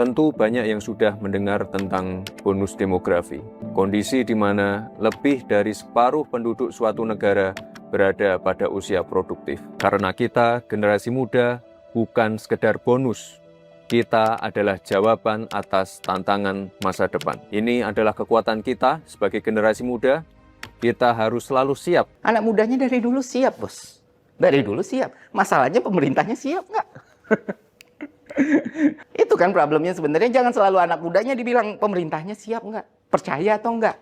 Tentu banyak yang sudah mendengar tentang bonus demografi, kondisi di mana lebih dari separuh penduduk suatu negara berada pada usia produktif. Karena kita, generasi muda, bukan sekedar bonus, kita adalah jawaban atas tantangan masa depan. Ini adalah kekuatan kita sebagai generasi muda, kita harus selalu siap. Anak mudanya dari dulu siap, bos. Dari dulu siap. Masalahnya pemerintahnya siap nggak? Itu kan problemnya sebenarnya. Jangan selalu anak mudanya dibilang pemerintahnya siap nggak, percaya atau nggak,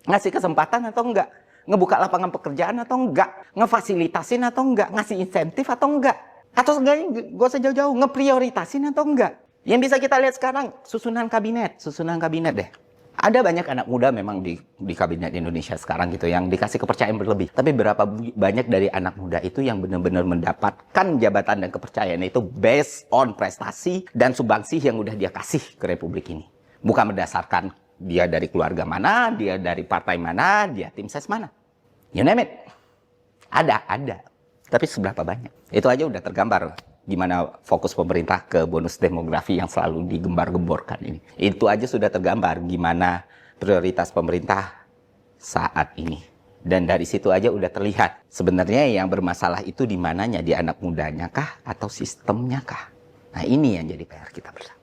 ngasih kesempatan atau nggak, ngebuka lapangan pekerjaan atau nggak, ngefasilitasin atau nggak, ngasih insentif atau nggak, atau enggaknya gak usah jauh-jauh, ngeprioritasin atau nggak. Yang bisa kita lihat sekarang susunan kabinet deh. Ada banyak anak muda memang di kabinet Indonesia sekarang gitu yang dikasih kepercayaan berlebih. Tapi berapa banyak dari anak muda itu yang benar-benar mendapatkan jabatan dan kepercayaan itu based on prestasi dan sumbangsi yang udah dia kasih ke Republik ini. Bukan berdasarkan dia dari keluarga mana, dia dari partai mana, dia tim ses mana. You name it. Ada. Tapi seberapa banyak? Itu aja udah tergambar gimana fokus pemerintah ke bonus demografi yang selalu digembar-gemborkan ini. Itu aja sudah tergambar gimana prioritas pemerintah saat ini. Dan dari situ aja udah terlihat sebenarnya yang bermasalah itu di mananya, di anak mudanya kah atau sistemnya kah? Nah, ini yang jadi PR kita bersama.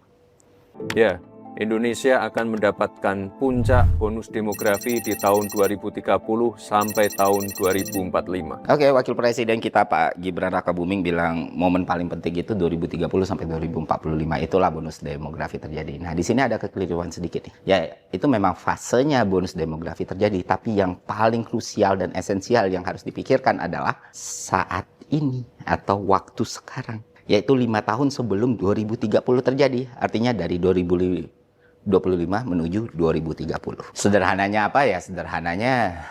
Ya, Indonesia akan mendapatkan puncak bonus demografi di tahun 2030 sampai tahun 2045. Oke, Wakil Presiden kita Pak Gibran Rakabuming bilang momen paling penting itu 2030 sampai 2045. Itulah bonus demografi terjadi. Nah, di sini ada kekeliruan sedikit nih. Ya, itu memang fasenya bonus demografi terjadi, tapi yang paling krusial dan esensial yang harus dipikirkan adalah saat ini atau waktu sekarang, yaitu 5 tahun sebelum 2030 terjadi. Artinya dari 2025 menuju 2030. Sederhananya apa ya? Sederhananya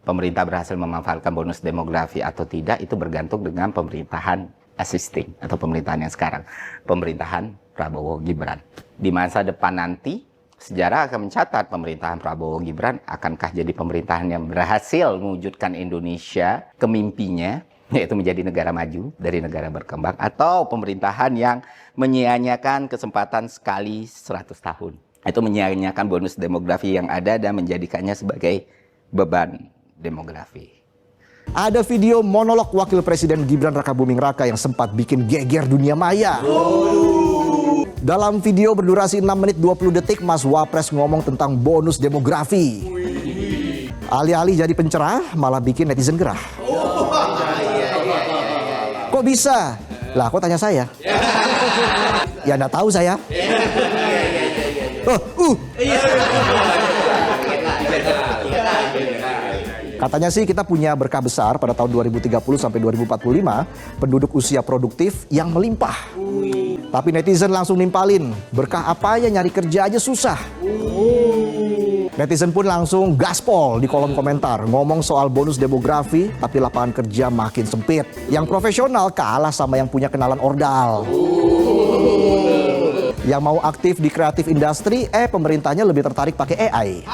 pemerintah berhasil memanfaatkan bonus demografi atau tidak itu bergantung dengan pemerintahan existing atau pemerintahan yang sekarang. Pemerintahan Prabowo Gibran. Di masa depan nanti sejarah akan mencatat pemerintahan Prabowo Gibran akankah jadi pemerintahan yang berhasil mewujudkan Indonesia ke mimpinya, yaitu menjadi negara maju dari negara berkembang, atau pemerintahan yang menyia-nyiakan kesempatan sekali 100 tahun. Itu menyia-nyiakan bonus demografi yang ada dan menjadikannya sebagai beban demografi. Ada video monolog Wakil Presiden Gibran Rakabuming Raka yang sempat bikin geger dunia maya. Dalam video berdurasi 6 menit 20 detik, Mas Wapres ngomong tentang bonus demografi. Alih-alih jadi pencerah, malah bikin netizen gerah. Kok bisa? Lah, kok tanya saya? Ya, nggak tahu saya. Katanya sih kita punya berkah besar pada tahun 2030 sampai 2045, penduduk usia produktif yang melimpah. Tapi netizen langsung nimpalin, berkah apa ya, nyari kerja aja susah. Netizen pun langsung gaspol di kolom komentar, ngomong soal bonus demografi tapi lapangan kerja makin sempit. Yang profesional kalah sama yang punya kenalan ordal. Yang mau aktif di kreatif industri, pemerintahnya lebih tertarik pakai AI.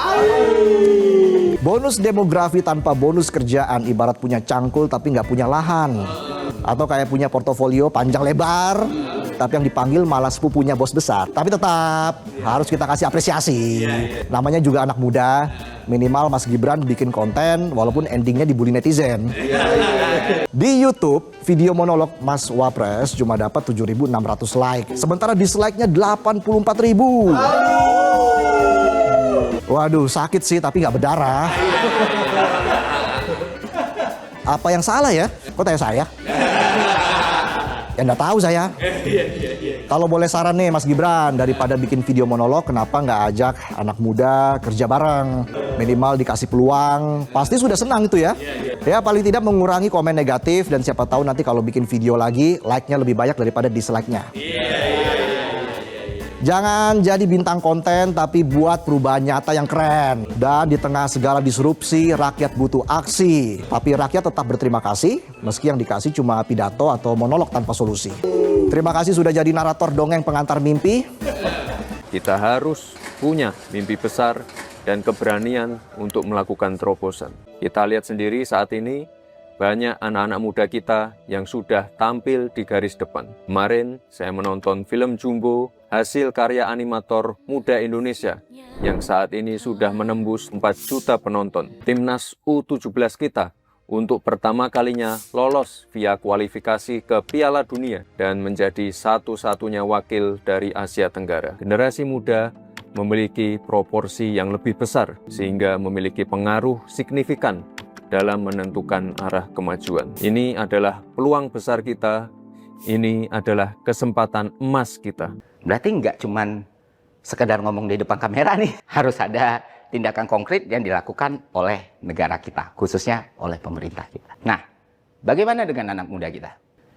Bonus demografi tanpa bonus kerjaan ibarat punya cangkul tapi nggak punya lahan. Atau kayak punya portofolio panjang lebar, tapi yang dipanggil malah sepupunya bos besar. Tapi tetap harus kita kasih apresiasi. Namanya juga anak muda, minimal Mas Gibran bikin konten walaupun endingnya dibully netizen. Di YouTube, video monolog Mas Wapres cuma dapat 7.600 like. Sementara dislike-nya 84.000. Waduh, sakit sih tapi nggak berdarah. Apa yang salah ya? Kok tanya saya? Ya nggak tahu saya. Kalau boleh saran nih Mas Gibran, daripada bikin video monolog, kenapa nggak ajak anak muda kerja bareng? Minimal dikasih peluang, pasti sudah senang itu ya. Ya paling tidak mengurangi komen negatif, dan siapa tahu nanti kalau bikin video lagi, like-nya lebih banyak daripada dislike-nya. Jangan jadi bintang konten, tapi buat perubahan nyata yang keren. Dan di tengah segala disrupsi, rakyat butuh aksi. Tapi rakyat tetap berterima kasih, meski yang dikasih cuma pidato atau monolog tanpa solusi. Terima kasih sudah jadi narator dongeng pengantar mimpi. Kita harus punya mimpi besar dan keberanian untuk melakukan terobosan. Kita lihat sendiri saat ini, banyak anak-anak muda kita yang sudah tampil di garis depan. Kemarin saya menonton film Jumbo, hasil karya animator muda Indonesia, yang saat ini sudah menembus 4 juta penonton. Timnas U17 kita untuk pertama kalinya lolos via kualifikasi ke Piala Dunia dan menjadi satu-satunya wakil dari Asia Tenggara. Generasi muda memiliki proporsi yang lebih besar sehingga memiliki pengaruh signifikan dalam menentukan arah kemajuan. Ini adalah peluang besar kita, ini adalah kesempatan emas kita. Berarti nggak cuman sekedar ngomong di depan kamera nih, harus ada tindakan konkret yang dilakukan oleh negara kita, khususnya oleh pemerintah kita. Nah, bagaimana dengan anak muda kita?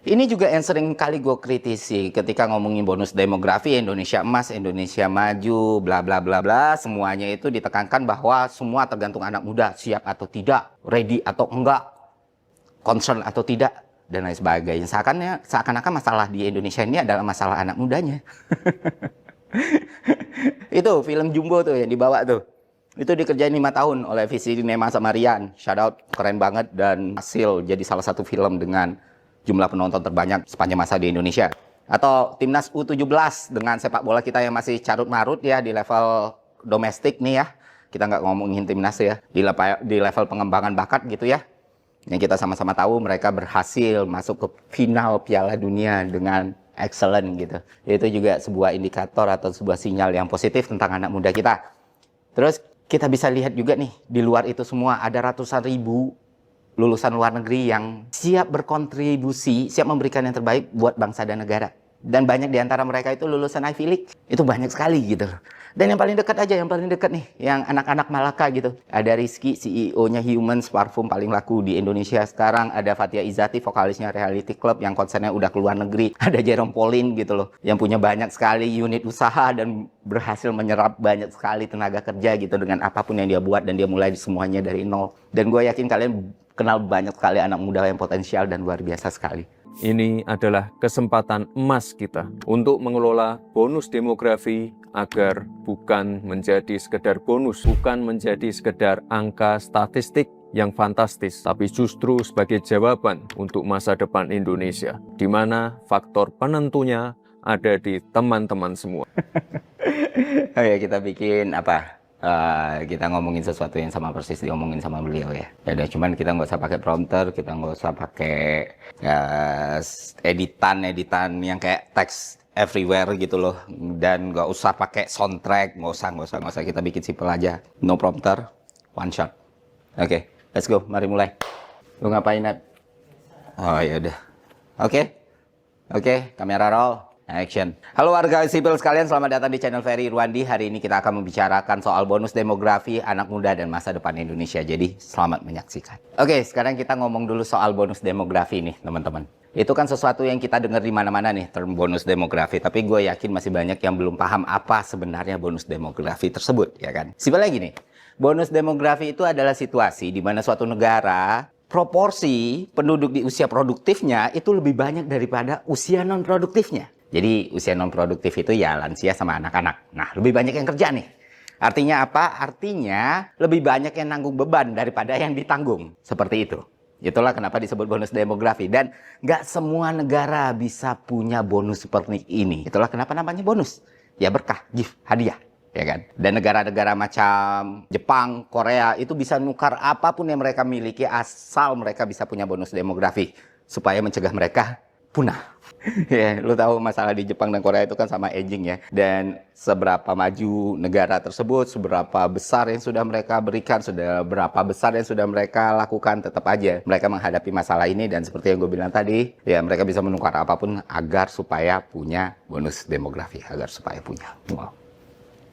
Ini juga yang sering kali gue kritisi ketika ngomongin bonus demografi, Indonesia emas, Indonesia maju, bla bla bla bla. Semuanya itu ditekankan bahwa semua tergantung anak muda, siap atau tidak, ready atau enggak, concern atau tidak, dan lain sebagainya. Seakan-akan masalah di Indonesia ini adalah masalah anak mudanya. Itu film Jumbo tuh yang dibawa tuh. Itu dikerjain 5 tahun oleh Visi Nema sama Rian. Shout out, keren banget, dan hasil jadi salah satu film dengan jumlah penonton terbanyak sepanjang masa di Indonesia. Atau Timnas U17 dengan sepak bola kita yang masih carut-marut ya di level domestik nih ya. Kita nggak ngomongin Timnas ya. Di level pengembangan bakat gitu ya. Yang kita sama-sama tahu mereka berhasil masuk ke final Piala Dunia dengan excellent gitu. Itu juga sebuah indikator atau sebuah sinyal yang positif tentang anak muda kita. Terus kita bisa lihat juga nih, di luar itu semua ada ratusan ribu lulusan luar negeri yang siap berkontribusi, siap memberikan yang terbaik buat bangsa dan negara. Dan banyak di antara mereka itu lulusan Ivy League. Itu banyak sekali gitu. Dan yang paling dekat aja, yang paling dekat nih, yang anak-anak Malaka gitu. Ada Rizky, CEO-nya Humans, parfum paling laku di Indonesia sekarang. Ada Fathia Izzati, vokalisnya Reality Club, yang konsernya udah keluar negeri. Ada Jerome Pauline gitu loh, yang punya banyak sekali unit usaha dan berhasil menyerap banyak sekali tenaga kerja gitu dengan apapun yang dia buat. Dan dia mulai semuanya dari nol. Dan gue yakin kalian kenal banyak sekali anak muda yang potensial dan luar biasa sekali. Ini adalah kesempatan emas kita untuk mengelola bonus demografi agar bukan menjadi sekedar bonus, bukan menjadi sekedar angka statistik yang fantastis, tapi justru sebagai jawaban untuk masa depan Indonesia, di mana faktor penentunya ada di teman-teman semua. Oke, kita bikin apa? Kita ngomongin sesuatu yang sama persis diomongin sama beliau ya. Ya udah, cuman kita nggak usah pakai prompter, kita nggak usah pakai editan yang kayak text everywhere gitu loh, dan nggak usah pakai soundtrack, nggak usah. Kita bikin simple aja, no prompter, one shot. Oke, let's go, mari mulai. Lu ngapain, Nat? Oh ya udah. Oke, kamera roll. Action. Halo warga sipil sekalian, selamat datang di channel Ferry Irwandi. Hari ini kita akan membicarakan soal bonus demografi, anak muda, dan masa depan Indonesia. Jadi selamat menyaksikan. Oke, sekarang kita ngomong dulu soal bonus demografi nih teman-teman. Itu kan sesuatu yang kita dengar di mana-mana nih, term bonus demografi. Tapi gue yakin masih banyak yang belum paham apa sebenarnya bonus demografi tersebut, ya kan? Simpel lagi nih, bonus demografi itu adalah situasi di mana suatu negara proporsi penduduk di usia produktifnya itu lebih banyak daripada usia non-produktifnya. Jadi usia non-produktif itu ya lansia sama anak-anak. Nah, lebih banyak yang kerja nih. Artinya apa? Artinya lebih banyak yang nanggung beban daripada yang ditanggung. Seperti itu. Itulah kenapa disebut bonus demografi. Dan nggak semua negara bisa punya bonus seperti ini. Itulah kenapa namanya bonus. Ya berkah, gift, hadiah. Ya kan? Dan negara-negara macam Jepang, Korea itu bisa nukar apapun yang mereka miliki asal mereka bisa punya bonus demografi. Supaya mencegah mereka punah. Ya, lu tahu masalah di Jepang dan Korea itu kan sama aging ya. Dan seberapa maju negara tersebut, seberapa besar yang sudah mereka berikan, seberapa besar yang sudah mereka lakukan, tetap aja mereka menghadapi masalah ini. Dan seperti yang gue bilang tadi, ya mereka bisa menukar apapun agar supaya punya bonus demografi, agar supaya punya. Wow.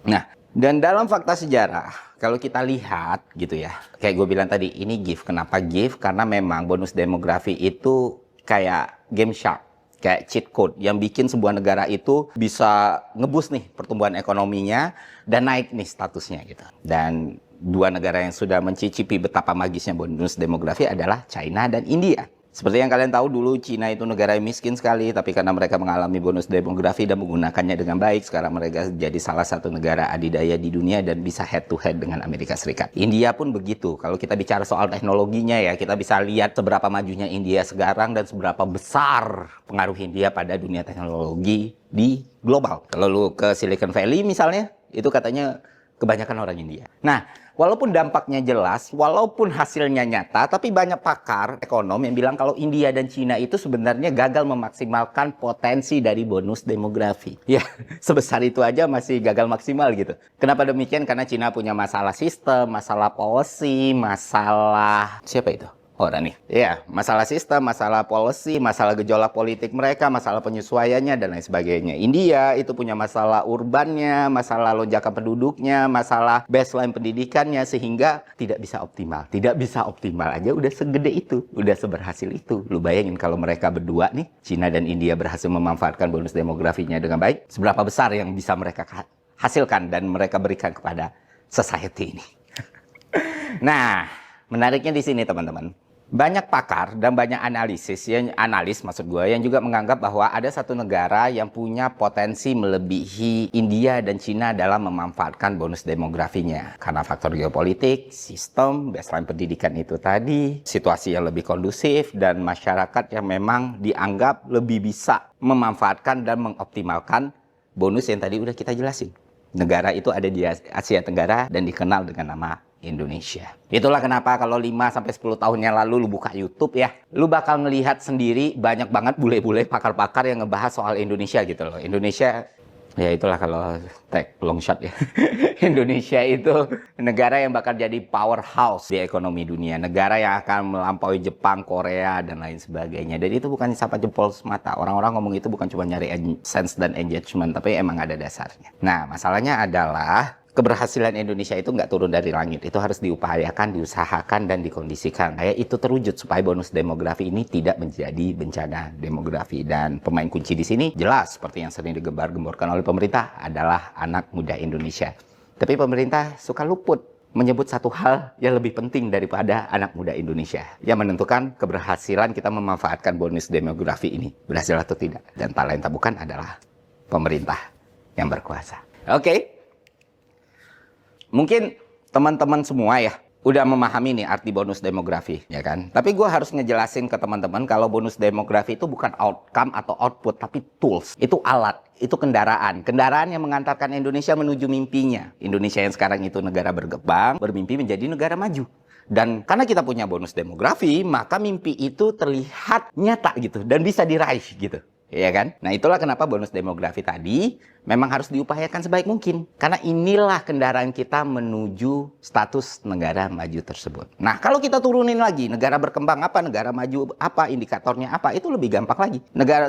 Nah, dan dalam fakta sejarah, kalau kita lihat gitu ya, kayak gue bilang tadi, ini gift. Kenapa gift? Karena memang bonus demografi itu kayak game shark, kayak cheat code yang bikin sebuah negara itu bisa ngebus nih pertumbuhan ekonominya dan naik nih statusnya gitu. Dan dua negara yang sudah mencicipi betapa magisnya bonus demografi adalah China dan India. Seperti yang kalian tahu dulu, Cina itu negara yang miskin sekali, tapi karena mereka mengalami bonus demografi dan menggunakannya dengan baik, sekarang mereka jadi salah satu negara adidaya di dunia dan bisa head to head dengan Amerika Serikat. India pun begitu. Kalau kita bicara soal teknologinya ya, kita bisa lihat seberapa majunya India sekarang dan seberapa besar pengaruh India pada dunia teknologi di global. Kalau lu ke Silicon Valley misalnya, itu katanya kebanyakan orang India. Nah, walaupun dampaknya jelas, walaupun hasilnya nyata, tapi banyak pakar ekonom yang bilang kalau India dan Cina itu sebenarnya gagal memaksimalkan potensi dari bonus demografi. Ya, sebesar itu aja masih gagal maksimal gitu. Kenapa demikian? Karena Cina punya masalah sistem, masalah policy, masalah... Siapa itu? Orang nih. Ya, masalah sistem, masalah policy, masalah gejolak politik mereka, masalah penyesuaiannya, dan lain sebagainya. India itu punya masalah urbannya, masalah lonjakan penduduknya, masalah baseline pendidikannya, sehingga tidak bisa optimal. Tidak bisa optimal aja udah segede itu, udah seberhasil itu. Lu bayangin kalau mereka berdua nih, Cina dan India berhasil memanfaatkan bonus demografinya dengan baik, seberapa besar yang bisa mereka hasilkan dan mereka berikan kepada society ini. Nah, menariknya di sini teman-teman. Banyak pakar dan banyak analis maksud gue, yang juga menganggap bahwa ada satu negara yang punya potensi melebihi India dan Cina dalam memanfaatkan bonus demografinya. Karena faktor geopolitik, sistem, baseline pendidikan itu tadi, situasi yang lebih kondusif, dan masyarakat yang memang dianggap lebih bisa memanfaatkan dan mengoptimalkan bonus yang tadi udah kita jelasin. Negara itu ada di Asia Tenggara dan dikenal dengan nama Indonesia. Itulah kenapa kalau 5-10 tahun yang lalu lu buka YouTube ya, lu bakal ngelihat sendiri banyak banget bule-bule pakar-pakar yang ngebahas soal Indonesia gitu loh. Indonesia, ya itulah kalau take long shot ya. Indonesia itu negara yang bakal jadi powerhouse di ekonomi dunia. Negara yang akan melampaui Jepang, Korea, dan lain sebagainya. Dan itu bukan siapa jempol semata. Orang-orang ngomong itu bukan cuma nyari sense dan engagement, tapi emang ada dasarnya. Nah, masalahnya adalah keberhasilan Indonesia itu nggak turun dari langit. Itu harus diupayakan, diusahakan, dan dikondisikan. Kayak itu terwujud supaya bonus demografi ini tidak menjadi bencana demografi. Dan pemain kunci di sini jelas seperti yang sering digembar-gemborkan oleh pemerintah adalah anak muda Indonesia. Tapi pemerintah suka luput menyebut satu hal yang lebih penting daripada anak muda Indonesia, yang menentukan keberhasilan kita memanfaatkan bonus demografi ini berhasil atau tidak. Dan tak lain tak bukan adalah pemerintah yang berkuasa. Oke. Mungkin teman-teman semua ya udah memahami nih arti bonus demografi, ya kan? Tapi gue harus ngejelasin ke teman-teman kalau bonus demografi itu bukan outcome atau output, tapi tools. Itu alat, itu kendaraan. Kendaraan yang mengantarkan Indonesia menuju mimpinya. Indonesia yang sekarang itu negara berkembang, bermimpi menjadi negara maju. Dan karena kita punya bonus demografi, maka mimpi itu terlihat nyata gitu dan bisa diraih gitu. Ya kan? Nah, itulah kenapa bonus demografi tadi memang harus diupayakan sebaik mungkin. Karena inilah kendaraan kita menuju status negara maju tersebut. Nah, kalau kita turunin lagi, negara berkembang apa, negara maju apa, indikatornya apa, itu lebih gampang lagi.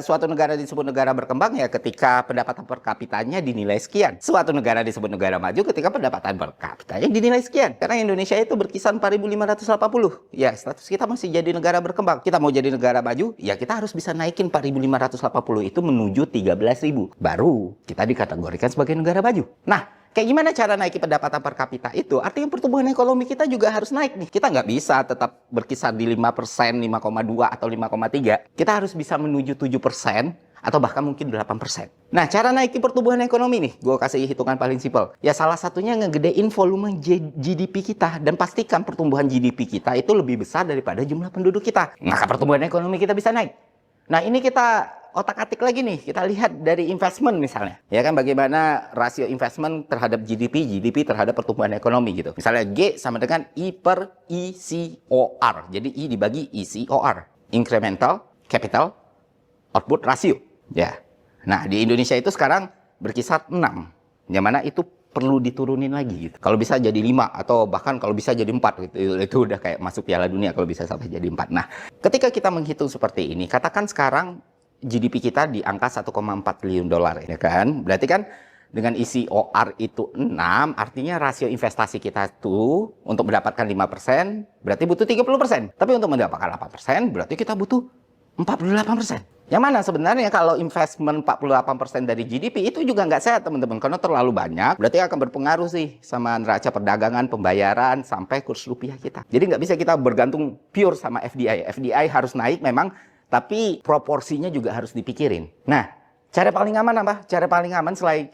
Suatu negara disebut negara berkembang ya ketika pendapatan per kapitanya dinilai sekian. Suatu negara disebut negara maju ketika pendapatan per kapitanya dinilai sekian. Karena Indonesia itu berkisar 4.580. Ya, status kita masih jadi negara berkembang. Kita mau jadi negara maju, ya kita harus bisa naikin 4.580 itu menuju 13.000. Baru kita dikategorikan sebagai negara maju. Nah, kayak gimana cara naiki pendapatan per kapita itu? Artinya pertumbuhan ekonomi kita juga harus naik nih. Kita nggak bisa tetap berkisar di 5%, 5,2 atau 5,3. Kita harus bisa menuju 7% atau bahkan mungkin 8%. Nah, cara naiki pertumbuhan ekonomi nih, gue kasih hitungan paling simpel. Ya salah satunya ngegedein volume GDP kita dan pastikan pertumbuhan GDP kita itu lebih besar daripada jumlah penduduk kita. Maka pertumbuhan ekonomi kita bisa naik. Nah, ini kita otak-atik lagi nih, kita lihat dari investment misalnya. Ya kan, bagaimana rasio investment terhadap GDP terhadap pertumbuhan ekonomi gitu. Misalnya G sama dengan I per ICOR. Jadi I dibagi ICOR. Incremental Capital Output Ratio. Ya. Nah, di Indonesia itu sekarang berkisar 6. Yang mana itu perlu diturunin lagi gitu. Kalau bisa jadi 5 atau bahkan kalau bisa jadi 4 gitu. Itu udah kayak masuk Piala Dunia kalau bisa sampai jadi 4. Nah, ketika kita menghitung seperti ini, katakan sekarang GDP kita di angka 1,4 triliun dolar, ya kan? Berarti kan dengan ICOR itu 6, artinya rasio investasi kita tuh untuk mendapatkan 5%, berarti butuh 30%. Tapi untuk mendapatkan 8%, berarti kita butuh 48%. Yang mana sebenarnya kalau investment 48% dari GDP itu juga nggak sehat teman-teman, karena terlalu banyak. Berarti akan berpengaruh sih sama neraca perdagangan, pembayaran, sampai kurs rupiah kita. Jadi nggak bisa kita bergantung pure sama FDI. FDI harus naik memang, tapi proporsinya juga harus dipikirin. Nah, cara paling aman apa? Cara paling aman selain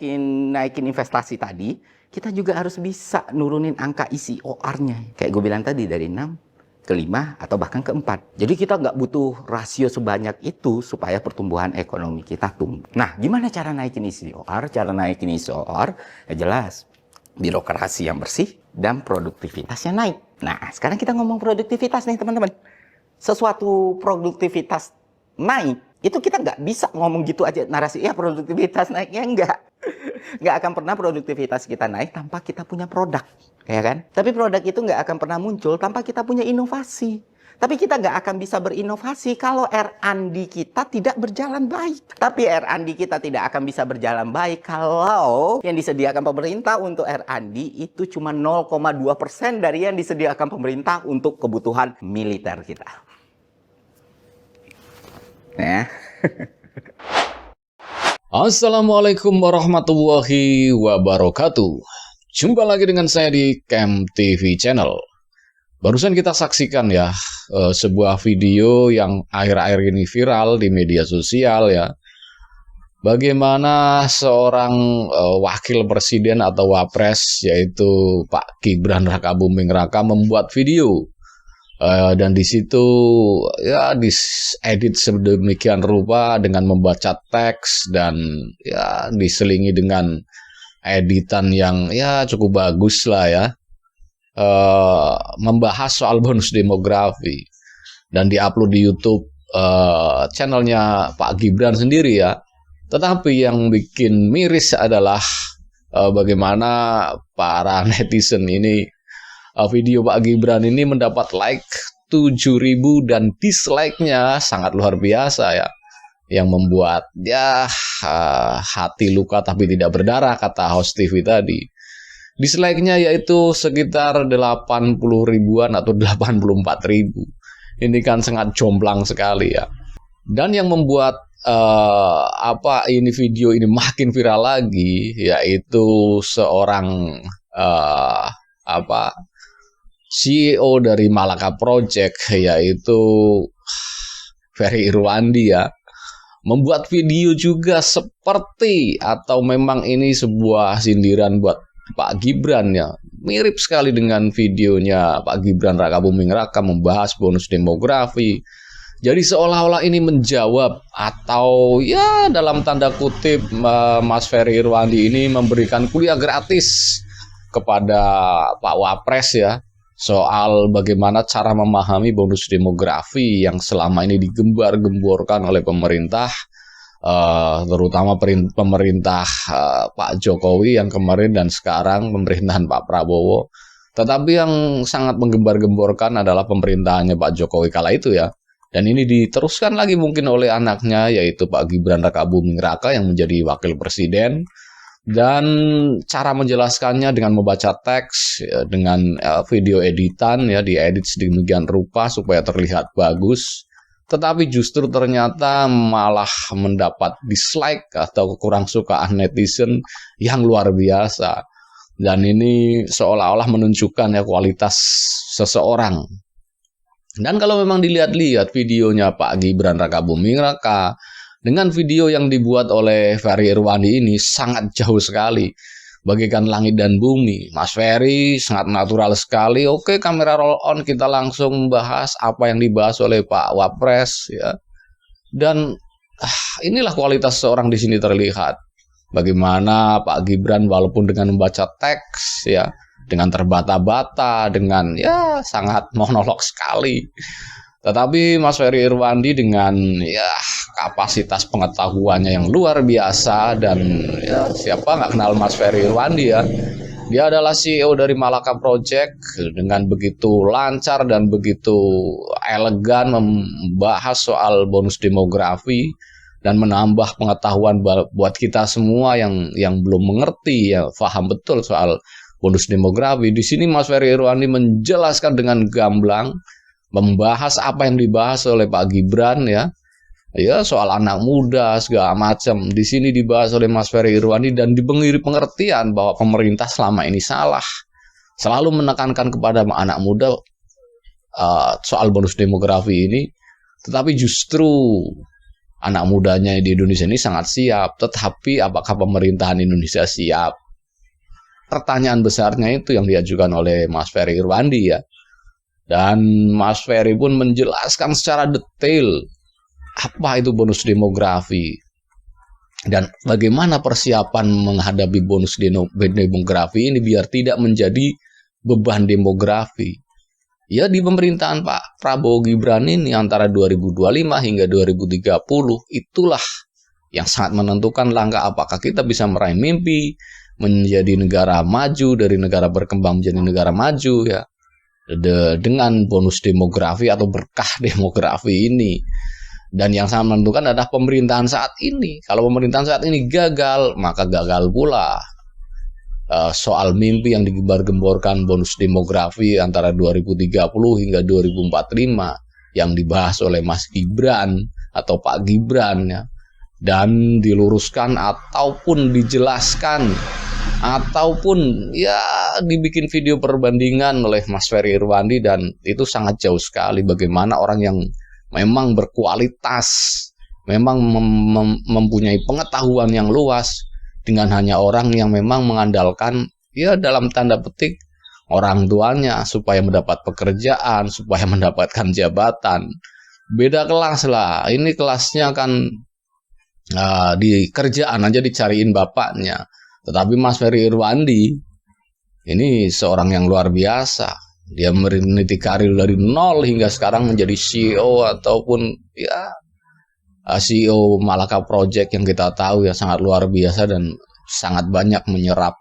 naikin investasi tadi, kita juga harus bisa nurunin angka ICOR-nya. Kayak gue bilang tadi, dari 6 ke 5 atau bahkan ke 4. Jadi kita nggak butuh rasio sebanyak itu supaya pertumbuhan ekonomi kita tumbuh. Nah, gimana cara naikin ICOR? Cara naikin ICOR, ya jelas, birokrasi yang bersih dan produktivitasnya naik. Nah, sekarang kita ngomong produktivitas nih teman-teman. Sesuatu produktivitas naik, itu kita nggak bisa ngomong gitu aja narasi, ya produktivitas naiknya enggak. Nggak akan pernah produktivitas kita naik tanpa kita punya produk, ya kan? Tapi produk itu nggak akan pernah muncul tanpa kita punya inovasi. Tapi kita nggak akan bisa berinovasi kalau R&D kita tidak berjalan baik. Tapi R&D kita tidak akan bisa berjalan baik kalau yang disediakan pemerintah untuk R&D itu cuma 0,2% dari yang disediakan pemerintah untuk kebutuhan militer kita. Ya. Assalamualaikum warahmatullahi wabarakatuh. Jumpa lagi dengan saya di Camp TV Channel. Barusan kita saksikan ya sebuah video yang akhir-akhir ini viral di media sosial ya. Bagaimana seorang wakil presiden atau wapres yaitu Pak Gibran Rakabuming Raka membuat video. Dan di situ ya diedit sedemikian rupa dengan membaca teks dan ya diselingi dengan editan yang ya cukup bagus lah ya, membahas soal bonus demografi dan diupload di YouTube channelnya Pak Gibran sendiri ya. Tetapi yang bikin miris adalah bagaimana para netizen ini, video Pak Gibran ini mendapat like 7.000 dan dislike-nya sangat luar biasa ya. Yang membuat ya hati luka tapi tidak berdarah, kata host TV tadi. Dislike-nya yaitu sekitar 80 ribuan atau 84 ribu. Ini kan sangat jomplang sekali ya. Dan yang membuat ini video ini makin viral lagi yaitu seorang CEO dari Malaka Project yaitu Ferry Irwandi ya, membuat video juga seperti atau memang ini sebuah sindiran buat Pak Gibran ya. Mirip sekali dengan videonya Pak Gibran Rakabuming Raka membahas bonus demografi. Jadi seolah-olah ini menjawab atau ya dalam tanda kutip Mas Ferry Irwandi ini memberikan kuliah gratis kepada Pak Wapres ya, soal bagaimana cara memahami bonus demografi yang selama ini digembar-gemborkan oleh pemerintah, terutama pemerintah Pak Jokowi yang kemarin dan sekarang pemerintahan Pak Prabowo. Tetapi yang sangat menggembar-gemborkan adalah pemerintahannya Pak Jokowi kala itu ya. Dan ini diteruskan lagi mungkin oleh anaknya yaitu Pak Gibran Rakabuming Raka yang menjadi wakil presiden. Dan cara menjelaskannya dengan membaca teks ya, dengan video editan ya, diedit sedemikian rupa supaya terlihat bagus, tetapi justru ternyata malah mendapat dislike atau kurang sukaan netizen yang luar biasa. Dan ini seolah-olah menunjukkan ya kualitas seseorang. Dan kalau memang dilihat-lihat videonya Pak Gibran Rakabuming Raka dengan video yang dibuat oleh Ferry Irwandi ini sangat jauh sekali, bagaikan langit dan bumi. Mas Ferry sangat natural sekali. Oke, kamera roll on, kita langsung membahas apa yang dibahas oleh Pak Wapres ya. Dan inilah kualitas seorang di sini terlihat. Bagaimana Pak Gibran walaupun dengan membaca teks ya, dengan terbata-bata, dengan ya sangat monolog sekali. Tetapi Mas Ferry Irwandi dengan ya kapasitas pengetahuannya yang luar biasa, dan ya siapa nggak kenal Mas Ferry Irwandi ya. Dia adalah CEO dari Malaka Project, dengan begitu lancar dan begitu elegan membahas soal bonus demografi dan menambah pengetahuan buat kita semua yang belum mengerti ya, paham betul soal bonus demografi. Di sini Mas Ferry Irwandi menjelaskan dengan gamblang, membahas apa yang dibahas oleh Pak Gibran ya, Ya, soal anak muda segala macam. Di sini dibahas oleh Mas Ferry Irwandi dan diberi pengertian bahwa pemerintah selama ini salah. Selalu menekankan kepada anak muda soal bonus demografi ini. Tetapi justru anak mudanya di Indonesia ini sangat siap. Tetapi apakah pemerintahan Indonesia siap? Pertanyaan besarnya itu yang diajukan oleh Mas Ferry Irwandi ya. Dan Mas Ferry pun menjelaskan secara detail apa itu bonus demografi dan bagaimana persiapan menghadapi bonus demografi ini biar tidak menjadi beban demografi. Ya, di pemerintahan Pak Prabowo Gibran ini antara 2025 hingga 2030 itulah yang sangat menentukan langkah apakah kita bisa meraih mimpi menjadi negara maju dari negara berkembang menjadi negara maju ya. Dengan bonus demografi atau berkah demografi ini. Dan yang sangat menentukan adalah pemerintahan saat ini. Kalau pemerintahan saat ini gagal, maka gagal pula soal mimpi yang digembar-gemborkan bonus demografi antara 2030 hingga 2045 yang dibahas oleh Mas Gibran atau Pak Gibran ya. Dan diluruskan ataupun dijelaskan ataupun ya dibikin video perbandingan oleh Mas Ferry Irwandi dan itu sangat jauh sekali bagaimana orang yang memang berkualitas, memang mempunyai pengetahuan yang luas dengan hanya orang yang memang mengandalkan ya dalam tanda petik orang tuanya supaya mendapat pekerjaan, supaya mendapatkan jabatan. Beda kelas lah, ini kelasnya kan di kerjaan aja dicariin bapaknya. Tetapi Mas Ferry Irwandi ini seorang yang luar biasa. Dia meniti karir dari nol hingga sekarang menjadi CEO ataupun ya CEO Malaka Project yang kita tahu ya sangat luar biasa dan sangat banyak menyerap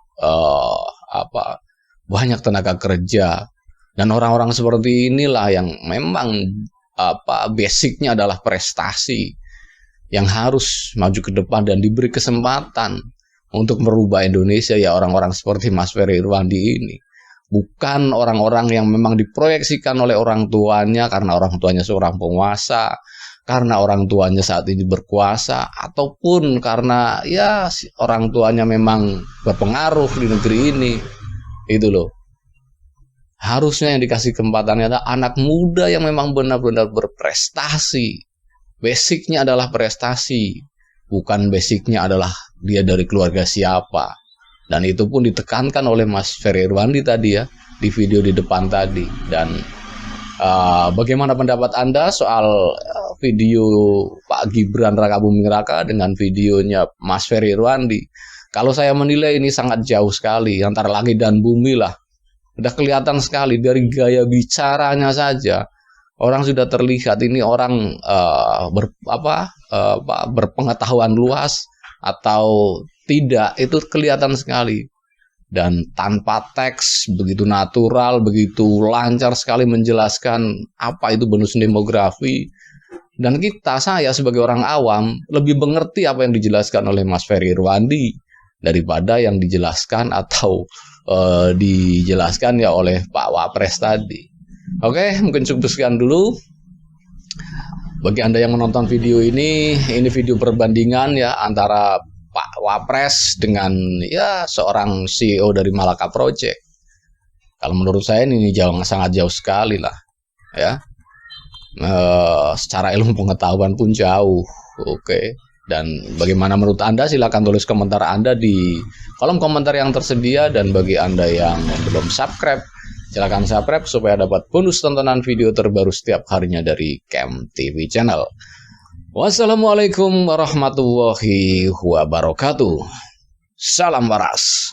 banyak tenaga kerja. Dan orang-orang seperti inilah yang memang basicnya adalah prestasi yang harus maju ke depan dan diberi kesempatan untuk merubah Indonesia ya orang-orang seperti Mas Ferry Irwandi ini. Bukan orang-orang yang memang diproyeksikan oleh orang tuanya karena orang tuanya seorang penguasa, karena orang tuanya saat ini berkuasa, ataupun karena ya orang tuanya memang berpengaruh di negeri ini. Itu loh. Harusnya yang dikasih kesempatannya adalah anak muda yang memang benar-benar berprestasi. Basicnya adalah prestasi, bukan basicnya adalah dia dari keluarga siapa. Dan itu pun ditekankan oleh Mas Ferry Irwandi tadi ya, di video di depan tadi. Dan bagaimana pendapat Anda soal video Pak Gibran Rakabuming Raka dengan videonya Mas Ferry Irwandi? Kalau saya menilai ini sangat jauh sekali, antara langit dan bumi lah. Udah kelihatan sekali dari gaya bicaranya saja. Orang sudah terlihat ini orang berpengetahuan luas atau tidak, itu kelihatan sekali. Dan tanpa teks, begitu natural, begitu lancar sekali menjelaskan apa itu bonus demografi. Dan saya sebagai orang awam lebih mengerti apa yang dijelaskan oleh Mas Ferry Irwandi daripada yang dijelaskan atau dijelaskan ya oleh Pak Wapres tadi. Oke, mungkin cukup sekian dulu. Bagi Anda yang menonton video ini video perbandingan ya antara Pak Wapres dengan ya seorang CEO dari Malaka Project. Kalau menurut saya ini sangat jauh sekali lah ya. Secara ilmu pengetahuan pun jauh. Oke. Dan bagaimana menurut Anda? Silakan tulis komentar Anda di kolom komentar yang tersedia. Dan bagi Anda yang belum subscribe, silakan subscribe supaya dapat bonus tontonan video terbaru setiap harinya dari Camp TV Channel. Wassalamualaikum warahmatullahi wabarakatuh. Salam waras.